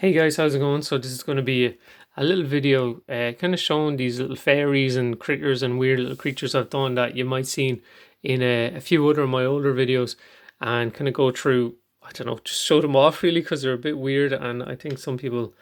Hey guys, how's it going? So this is going to be a little video kind of showing these little fairies and critters and weird little creatures I've done that you might seen in a few other of my older videos, and kind of go through, I don't know, just show them off really because they're a bit weird, and I think some people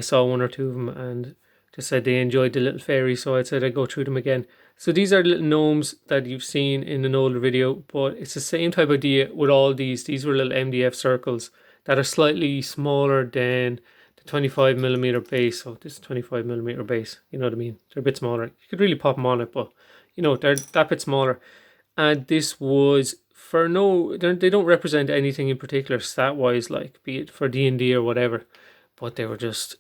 saw one or two of them and just said they enjoyed the little fairies, so I said I'd go through them again. So these are little gnomes that you've seen in an older video, but it's the same type of idea with all these. These were little MDF circles that are slightly smaller than the 25mm base. So this 25mm base, you know what I mean? They're a bit smaller. You could really pop them on it, but you know, they're that bit smaller. And this was for no, they don't represent anything in particular stat wise, like be it for D&D or whatever, but they were just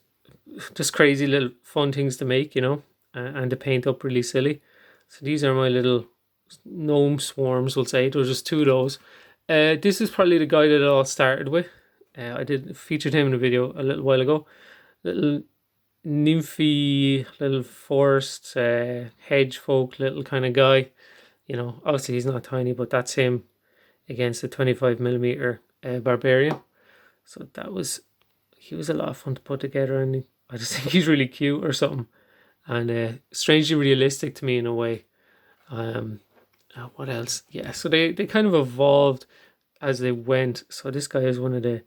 crazy little fun things to make, you know, and to paint up really silly. So these are my little gnome swarms, we'll say. There was just two of those. This is probably the guy that it all started with. I did featured him in a video a little while ago. Little nymphy, little forest hedge folk, little kind of guy. You know, obviously he's not tiny, but that's him against the 25mm barbarian. So he was a lot of fun to put together, and I just think he's really cute or something, and strangely realistic to me in a way. What else? Yeah, so they kind of evolved as they went. So this guy is one of the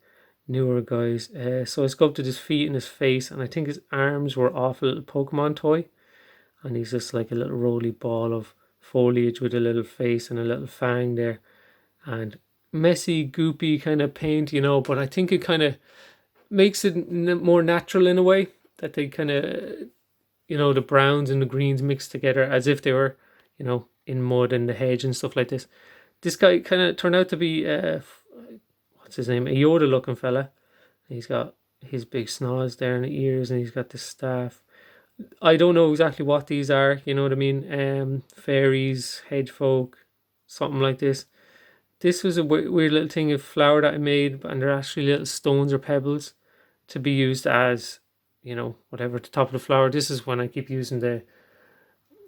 newer guys. So I sculpted his feet and his face, and I think his arms were off a little Pokemon toy, and he's just like a little roly ball of foliage with a little face and a little fang there, and messy, goopy kind of paint, you know. But I think it kind of makes it more natural in a way, that they kind of, you know, the browns and the greens mixed together as if they were, you know, in mud and the hedge and stuff like this. This guy kind of turned out to be what's his name, a Yoda looking fella. He's got his big snaz there in the ears, and he's got the staff. I don't know exactly what these are, you know what I mean? Fairies, hedge folk, something like this. This was a weird little thing of flower that I made, and they're actually little stones or pebbles to be used as, you know, whatever, at the top of the flower. This is when I keep using the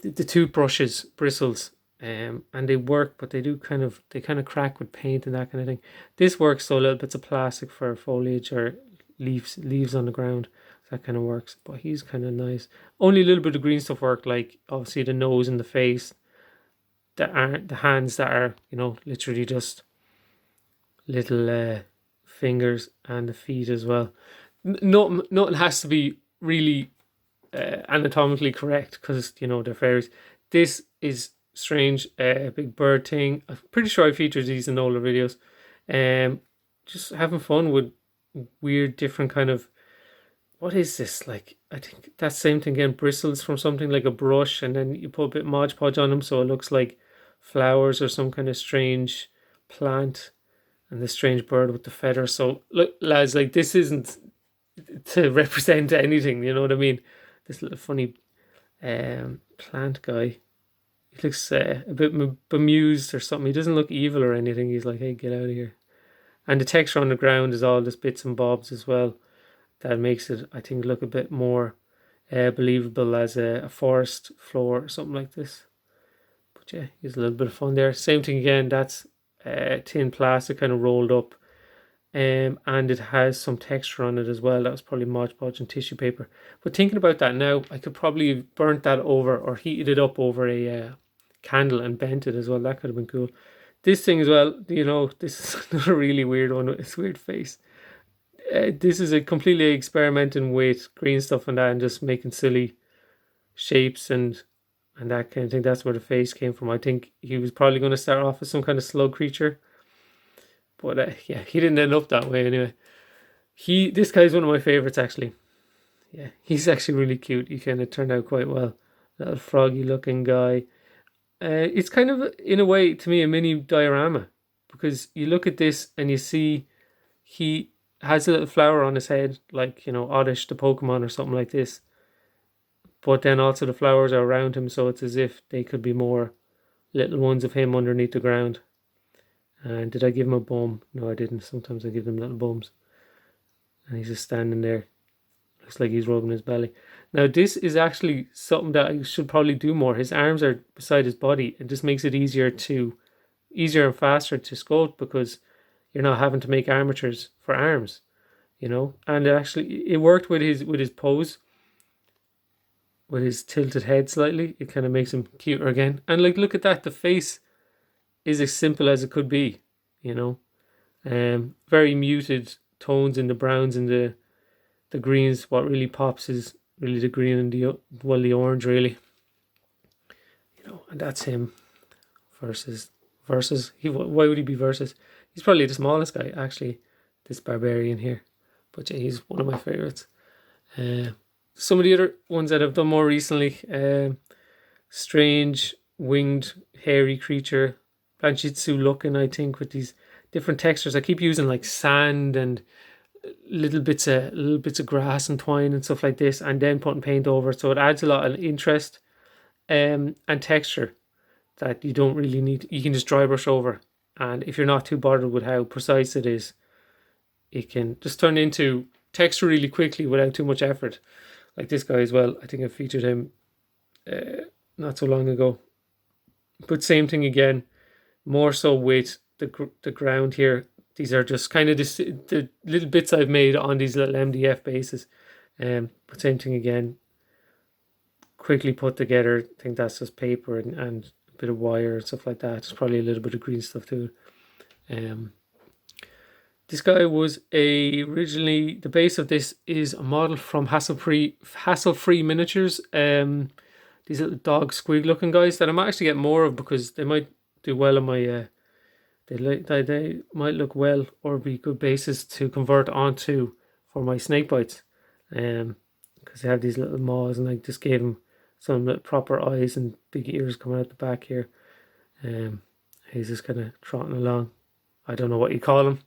toothbrushes bristles, and they work, but they kind of crack with paint and that kind of thing. This works, so little bits of plastic for foliage or leaves on the ground, that kind of works. But he's kind of nice. Only a little bit of green stuff worked, like obviously the nose and the face, the hands that are, you know, literally just little fingers, and the feet as well. Nothing has to be really anatomically correct, because you know they're fairies. This is strange, a big bird thing. I'm pretty sure I featured these in older videos. Just having fun with weird different kind of, what is this, like, I think that same thing again, bristles from something like a brush, and then you put a bit Mod Podge on them so it looks like flowers or some kind of strange plant, and the strange bird with the feather. So look lads, like, this isn't to represent anything, you know what I mean? This little funny plant guy, he looks a bit bemused or something. He doesn't look evil or anything. He's like, hey, get out of here. And the texture on the ground is all just bits and bobs as well. That makes it, I think, look a bit more believable as a forest floor or something like this. But yeah, he's a little bit of fun there. Same thing again, that's tin plastic kind of rolled up. And it has some texture on it as well. That was probably Mod Podge and tissue paper. But thinking about that now, I could probably have burnt that over or heated it up over a candle and bent it as well. That could have been cool. This thing as well, you know, this is another really weird one with its weird face. This is a completely experimenting with green stuff and that, and just making silly shapes and that kind of thing. That's where the face came from. I think he was probably going to start off as some kind of slug creature, but yeah, he didn't end up that way anyway. This guy's one of my favorites actually. Yeah, he's actually really cute. He kind of turned out quite well. Little froggy looking guy. It's kind of, in a way, to me, a mini diorama, because you look at this and you see he has a little flower on his head, like, you know, Oddish the Pokemon or something like this. But then also the flowers are around him, so it's as if they could be more little ones of him underneath the ground. And did I give him a bum? No, I didn't. Sometimes I give them little bums. And he's just standing there. Looks like he's rubbing his belly. Now, this is actually something that I should probably do more. His arms are beside his body. It just makes it easier and faster to sculpt, because you're not having to make armatures for arms. you know. And it worked with his pose, with his tilted head slightly. It kind of makes him cuter again. And like, look at that, the face is as simple as it could be, you know. Very muted tones in the browns and the greens. What really pops is really the green and the orange, really, you know. And that's him versus why would he be versus? He's probably the smallest guy, actually, this barbarian here. But yeah, he's one of my favorites. Some of the other ones that I've done more recently, strange winged hairy creature, Banshitsu looking, I think, with these different textures. I keep using like sand and little bits of grass and twine and stuff like this, and then putting paint over it, so it adds a lot of interest and texture that you don't really need. You can just dry brush over, and if you're not too bothered with how precise it is, it can just turn into texture really quickly without too much effort. Like this guy as well. I think I featured him not so long ago. But same thing again, more so with the ground here. These are just kind of the little bits I've made on these little MDF bases. But same thing again, quickly put together. I think that's just paper and a bit of wire and stuff like that. There's probably a little bit of green stuff too. This guy was originally, the base of this is a model from Hassle-Free Miniatures. These little dog squig looking guys that I might actually get more of, because they might do well on my they might look well or be good bases to convert onto for my snake bites. Because they have these little maws, and I just gave him some little proper eyes and big ears coming out the back here. He's just kind of trotting along. I don't know what you call him.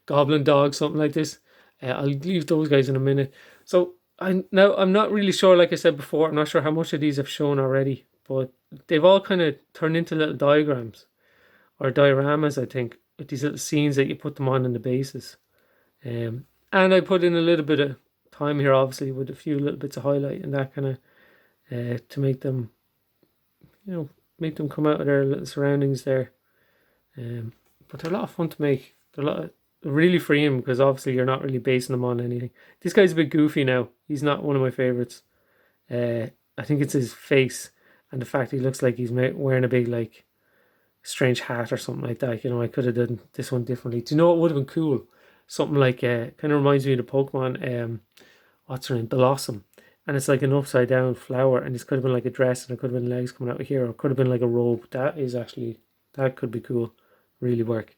Goblin dog, something like this. I'll leave those guys in a minute. So I'm not really sure, like I said before, I'm not sure how much of these I've shown already, but they've all kind of turned into little diagrams or dioramas, I think, with these little scenes that you put them on in the bases. And I put in a little bit of time here, obviously, with a few little bits of highlight and that kind of to make them, make them come out of their little surroundings there. But they're a lot of fun to make. They're really freeing, because obviously you're not really basing them on anything. This guy's a bit goofy now. He's not one of my favorites. I think it's his face and the fact he looks like he's wearing a big, like, strange hat or something like that. I could have done this one differently. Do you know what would have been cool? Something like, kind of reminds me of the Pokemon, what's her name? Blossom. And it's like an upside down flower, and this could have been like a dress, and it could have been legs coming out of here, or it could have been like a robe. That could be cool. Really work.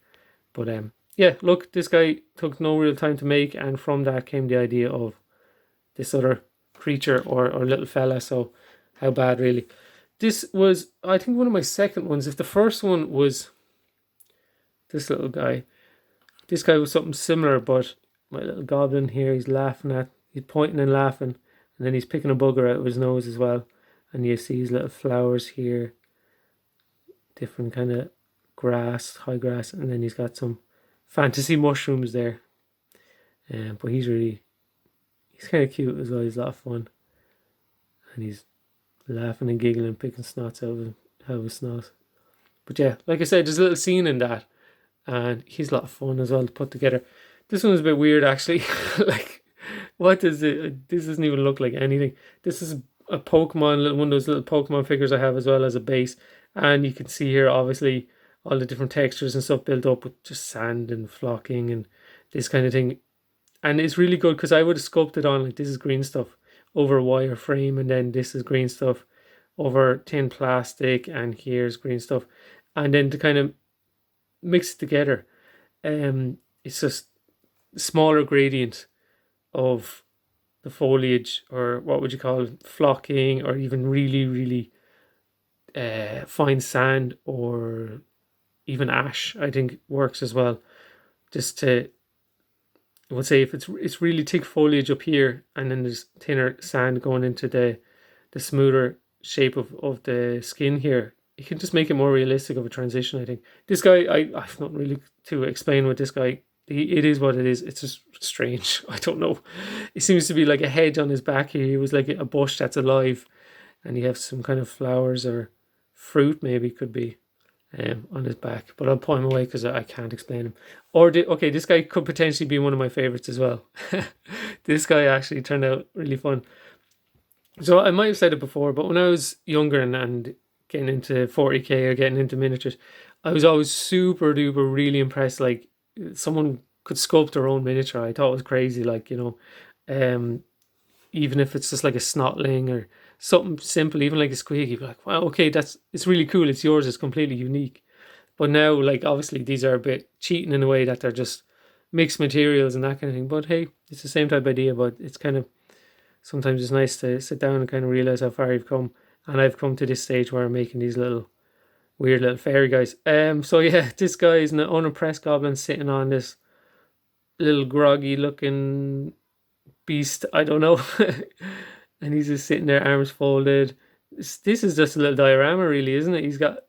But yeah, look, this guy took no real time to make, and from that came the idea of this other creature or little fella. So how bad, really? This was, I think, one of my second ones. If the first one was this little guy, this guy was something similar, but my little goblin here, he's pointing and laughing, and then he's picking a bugger out of his nose as well. And you see his little flowers here, different kind of grass, high grass, and then he's got some fantasy mushrooms there. But he's kind of cute as well. He's a lot of fun, and he's laughing and giggling, picking snots out of his snot. But yeah, like I said, there's a little scene in that, and he's a lot of fun as well to put together. This one was a bit weird, actually. Like, what is it? This doesn't even look like anything. This is a Pokemon, one of those little Pokemon figures I have as well as a base, and you can see here, obviously, all the different textures and stuff built up with just sand and flocking and this kind of thing. And it's really good, because I would have sculpted on, like, this is green stuff over a wire frame, and then this is green stuff over tin plastic, and here's green stuff, and then to kind of mix it together, it's just smaller gradient of the foliage, or what would you call it, flocking, or even really, really fine sand, or even ash, I think works as well. Just to, I would say, if it's really thick foliage up here, and then there's thinner sand going into the smoother shape of the skin here, you can just make it more realistic of a transition, I think. This guy, I've not really to explain with this guy. It is what it is. It's just strange. I don't know. It seems to be like a hedge on his back here. He was like a bush that's alive, and you have some kind of flowers or fruit, maybe, could be. on his back, but I'll point him away because I can't explain him. Or okay, this guy could potentially be one of my favorites as well. This guy actually turned out really fun. So I might have said it before, but when I was younger and getting into 40k or getting into miniatures, I was always super duper really impressed. Like someone could sculpt their own miniature. I thought it was crazy. Like, um, even if it's just like a snotling or something simple, even like a squeak, you'd be like, wow, okay, it's really cool. It's yours. It's completely unique. But now, like, obviously, these are a bit cheating in a way that they're just mixed materials and that kind of thing. But hey, it's the same type of idea. But it's kind of sometimes it's nice to sit down and kind of realize how far you've come. And I've come to this stage where I'm making these little weird little fairy guys. So yeah, this guy is an unimpressed goblin sitting on this little groggy looking beast. I don't know. And he's just sitting there, arms folded. This is just a little diorama, really, isn't it? He's got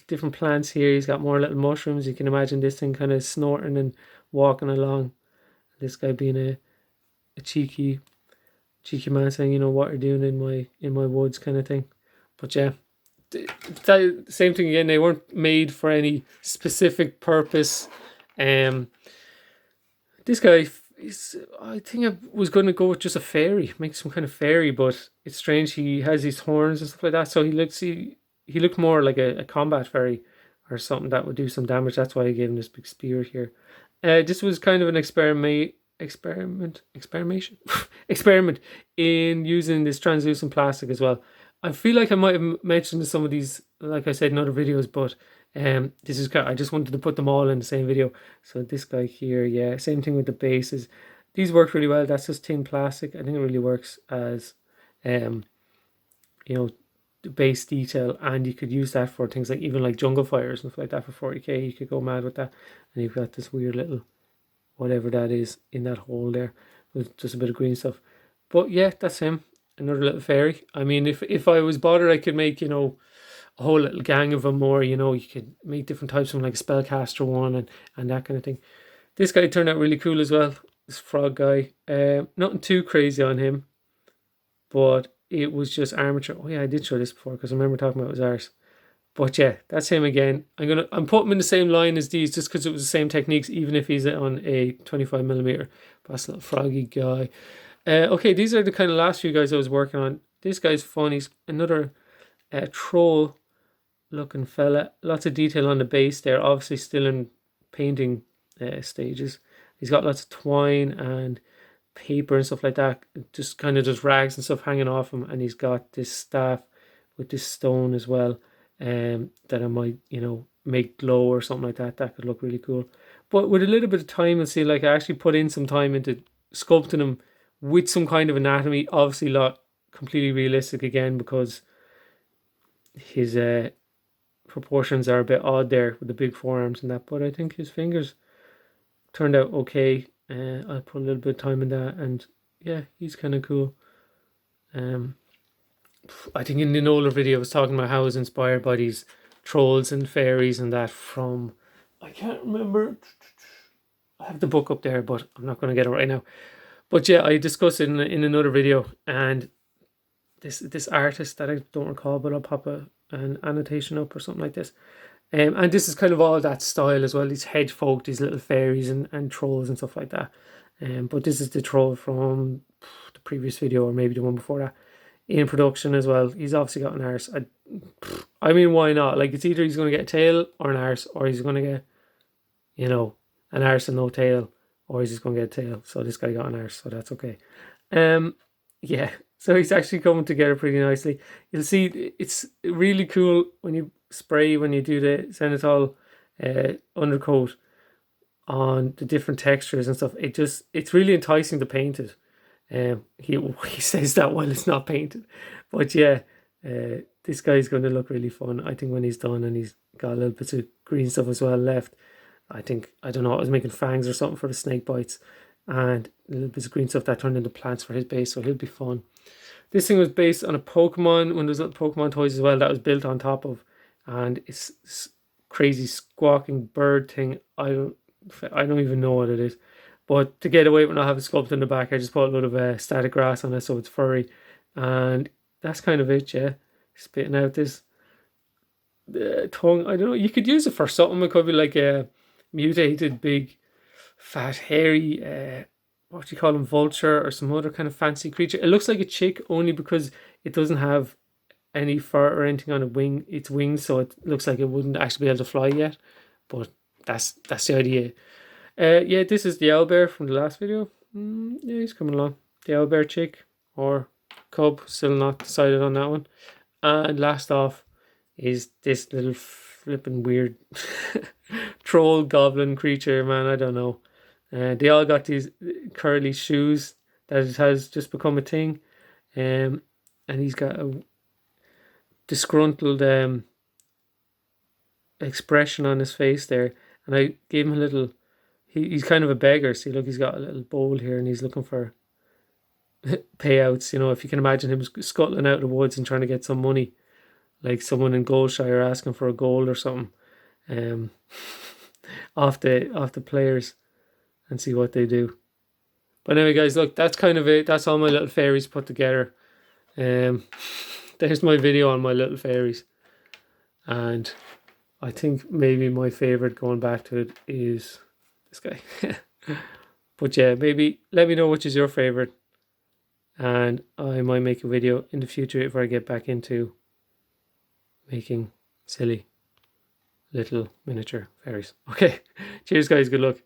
different plants here. He's got more little mushrooms. You can imagine this thing kind of snorting and walking along. This guy being a cheeky man saying, what are you doing in my woods kind of thing. But yeah, that same thing again. They weren't made for any specific purpose. This guy I think I was going to go with just a fairy, make some kind of fairy, but it's strange. He has these horns and stuff like that, so he looked more like a combat fairy or something that would do some damage. That's why I gave him this big spear here. This was kind of an experiment in using this translucent plastic as well. I feel like I might have mentioned some of these, like I said in other videos, but this is I just wanted to put them all in the same video. So this guy here, yeah, same thing with the bases. These work really well. That's just tin plastic. I think it really works as the base detail, and you could use that for things like even like jungle fires and stuff like that for 40k. You could go mad with that, and you've got this weird little whatever that is in that hole there with just a bit of green stuff. But yeah, that's him. Another little fairy. I mean, if I was bothered, I could make a whole little gang of them, or you could make different types of them, like a spellcaster one and that kind of thing. This guy turned out really cool as well. This frog guy. Nothing too crazy on him, but it was just armature. Oh yeah, I did show this before because I remember talking about his arse. But yeah, that's him again. I'm putting him in the same line as these just because it was the same techniques, even if he's on a 25mm. But that's a little froggy guy. Okay, these are the kind of last few guys I was working on. This guy's fun. He's another troll looking fella. Lots of detail on the base there. Obviously still in painting stages. He's got lots of twine and paper and stuff like that. Just kind of just rags and stuff hanging off him. And he's got this staff with this stone as well. That I might, make glow or something like that. That could look really cool. But with a little bit of time, and see, like I actually put in some time into sculpting him with some kind of anatomy. Obviously not completely realistic again because his proportions are a bit odd there with the big forearms and that. But I think his fingers turned out okay. I'll put a little bit of time in that, and yeah, he's kind of cool. I think in an older video I was talking about how I was inspired by these trolls and fairies and that from, I can't remember. I have the book up there, but I'm not going to get it right now. But yeah, I discussed it in another video, and this artist that I don't recall, but I'll pop an annotation up or something like this. And this is kind of all that style as well. These hedge folk, these little fairies and trolls and stuff like that. But this is the troll from the previous video, or maybe the one before that, in production as well. He's obviously got an arse. I mean, why not? Like, it's either he's going to get a tail or an arse, or he's going to get, an arse and no tail, or he's just going to get a tail. So this guy got an arse, so that's okay. Yeah, so he's actually coming together pretty nicely. You'll see it's really cool when you do the zenithal undercoat on the different textures and stuff. It's really enticing to paint it. He says that while it's not painted, but yeah, this guy's going to look really fun. I think when he's done and he's got a little bit of green stuff as well left. I don't know, I was making fangs or something for the snake bites, and a little bit of green stuff that turned into plants for his base, so he'll be fun. This thing was based on a Pokemon, one of those little Pokemon toys as well, that was built on top of, and it's this crazy squawking bird thing. I don't even know what it is, but to get away with not having sculpt in the back, I just put a lot of static grass on it so it's furry, and that's kind of it. Yeah, spitting out this tongue. I don't know. You could use it for something. It could be like a mutated, big, fat, hairy, what do you call them, vulture or some other kind of fancy creature. It looks like a chick only because it doesn't have any fur or anything on its wings, so it looks like it wouldn't actually be able to fly yet. But that's the idea. Yeah, this is the owlbear from the last video. Yeah, he's coming along. The owlbear chick or cub, still not decided on that one. And last off is this little flipping weird troll goblin creature, man. I don't know. They all got these curly shoes that has just become a thing. And he's got a disgruntled expression on his face there. And I gave him a little. He's kind of a beggar. See, look, he's got a little bowl here, and he's looking for payouts. You know, if you can imagine him scuttling out of the woods and trying to get some money, like someone in Goldshire asking for a gold or something, off the players, and see what they do. But anyway, guys, look, that's kind of it. That's all my little fairies put together. There's my video on my little fairies, and I think maybe my favorite, going back to it, is this guy. But yeah, maybe let me know which is your favorite, and I might make a video in the future if I get back into making silly little miniature fairies. Okay, cheers guys, good luck.